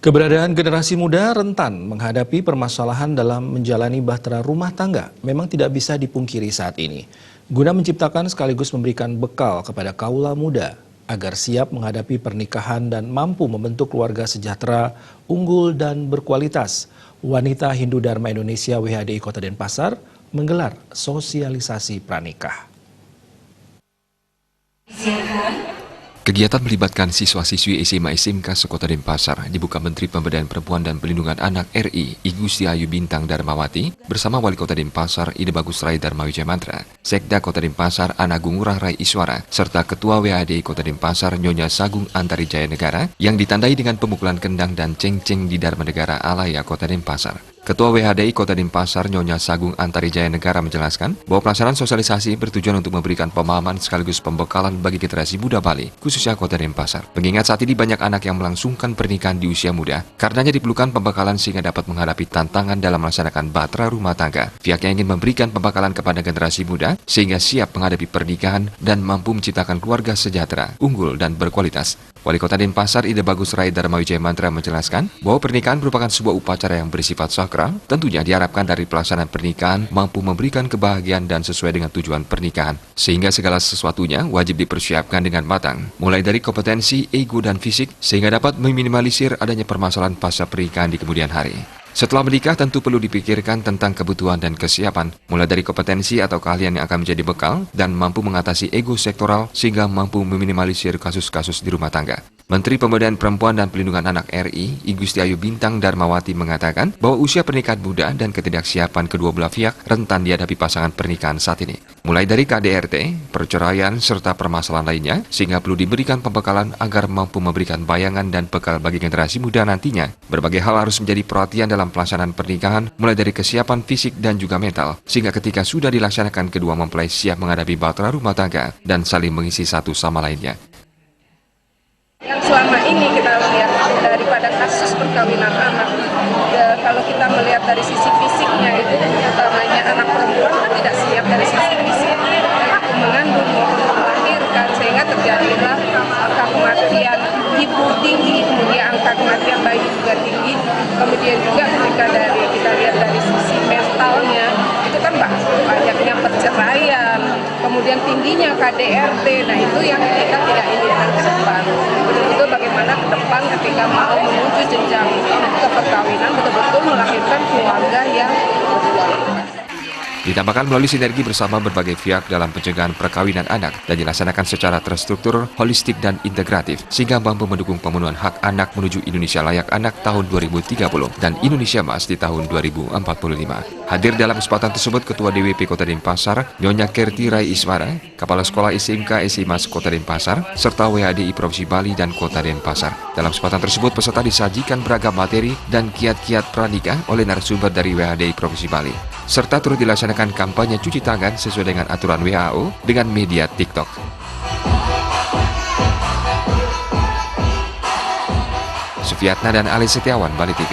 Keberadaan generasi muda rentan menghadapi permasalahan dalam menjalani bahtera rumah tangga memang tidak bisa dipungkiri saat ini. Guna menciptakan sekaligus memberikan bekal kepada kaula muda agar siap menghadapi pernikahan dan mampu membentuk keluarga sejahtera, unggul dan berkualitas, Wanita Hindu Dharma Indonesia WHDI Kota Denpasar menggelar sosialisasi pranikah. Kegiatan melibatkan siswa-siswi SMA SMK sekota Denpasar dibuka Menteri Pemberdayaan Perempuan dan Perlindungan Anak RI, I Gusti Ayu Bintang Darmawati, bersama Wali Kota Denpasar, Ide Bagus Rai Dharma Wijaya Mantra, Sekda Kota Denpasar, Ana Gungurah Rai Iswara, serta Ketua WHDI Kota Denpasar, Nyonya Sagung Antarijaya Negara, yang ditandai dengan pemukulan kendang dan ceng-ceng di Dharma Negara Alaya Kota Denpasar. Ketua WHDI Kota Denpasar, Nyonya Sagung Antarijaya Negara menjelaskan bahwa pelaksanaan sosialisasi bertujuan untuk memberikan pemahaman sekaligus pembekalan bagi generasi muda Bali, khususnya Kota Denpasar. Mengingat saat ini banyak anak yang melangsungkan pernikahan di usia muda, karenanya diperlukan pembekalan sehingga dapat menghadapi tantangan dalam melaksanakan bahtera rumah tangga. Pihaknya ingin memberikan pembekalan kepada generasi muda sehingga siap menghadapi pernikahan dan mampu menciptakan keluarga sejahtera, unggul dan berkualitas. Wali Kota Denpasar, Ide Bagus Rai Dharma Wijaya Mantra menjelaskan bahwa pernikahan merupakan sebuah upacara yang bersifat sakral. Tentunya diharapkan dari pelaksanaan pernikahan mampu memberikan kebahagiaan dan sesuai dengan tujuan pernikahan. Sehingga segala sesuatunya wajib dipersiapkan dengan matang. Mulai dari kompetensi, ego, dan fisik, sehingga dapat meminimalisir adanya permasalahan pasca pernikahan di kemudian hari. Setelah menikah tentu perlu dipikirkan tentang kebutuhan dan kesiapan, mulai dari kompetensi atau keahlian yang akan menjadi bekal dan mampu mengatasi ego sektoral sehingga mampu meminimalisir kasus-kasus di rumah tangga. Menteri Pemberdayaan Perempuan dan Perlindungan Anak RI, I Gusti Ayu Bintang Darmawati mengatakan bahwa usia pernikahan muda dan ketidaksiapan kedua belah pihak rentan dihadapi pasangan pernikahan saat ini. Mulai dari KDRT, perceraian, serta permasalahan lainnya, sehingga perlu diberikan pembekalan agar mampu memberikan bayangan dan bekal bagi generasi muda nantinya. Berbagai hal harus menjadi perhatian dalam pelaksanaan pernikahan, mulai dari kesiapan fisik dan juga mental, sehingga ketika sudah dilaksanakan kedua mempelai siap menghadapi bahtera rumah tangga dan saling mengisi satu sama lainnya. Yang selama ini kita lihat daripada kasus perkawinan anak, kalau kita melihat dari sisi fisiknya itu utamanya anak perempuan kan tidak siap dari sisi fisik, aku mengandung maupun melahirkan, sehingga terjadilah angka kematian ibu tinggi, kemudian angka kematian bayi juga tinggi, kemudian juga ketika kita lihat dari sisi mentalnya itu kan banyaknya perceraian, kemudian tingginya KDRT. Nah itu yang kita tidak inginkan ke depan. Betul-betul bagaimana ke depan ketika mau menuju jenjang ke perkawinan betul-betul melahirkan keluarga yang berkualitas. Ditambahkan melalui sinergi bersama berbagai pihak dalam pencegahan perkawinan anak dan dilaksanakan secara terstruktur, holistik, dan integratif sehingga mampu mendukung pemenuhan hak anak menuju Indonesia Layak Anak tahun 2030 dan Indonesia Emas di tahun 2045. Hadir dalam kesempatan tersebut Ketua DWP Kota Denpasar, Nyonya Kerti Rai Iswara, Kepala Sekolah SMK SMA Kota Denpasar, serta WHDI Provinsi Bali dan Kota Denpasar. Dalam kesempatan tersebut peserta disajikan beragam materi dan kiat-kiat pranikah oleh narasumber dari WHDI Provinsi Bali, serta turut dilaksanakan kampanye cuci tangan sesuai dengan aturan WHO dengan media TikTok. Sufiatna dan Ali Setiawan, Bali TV.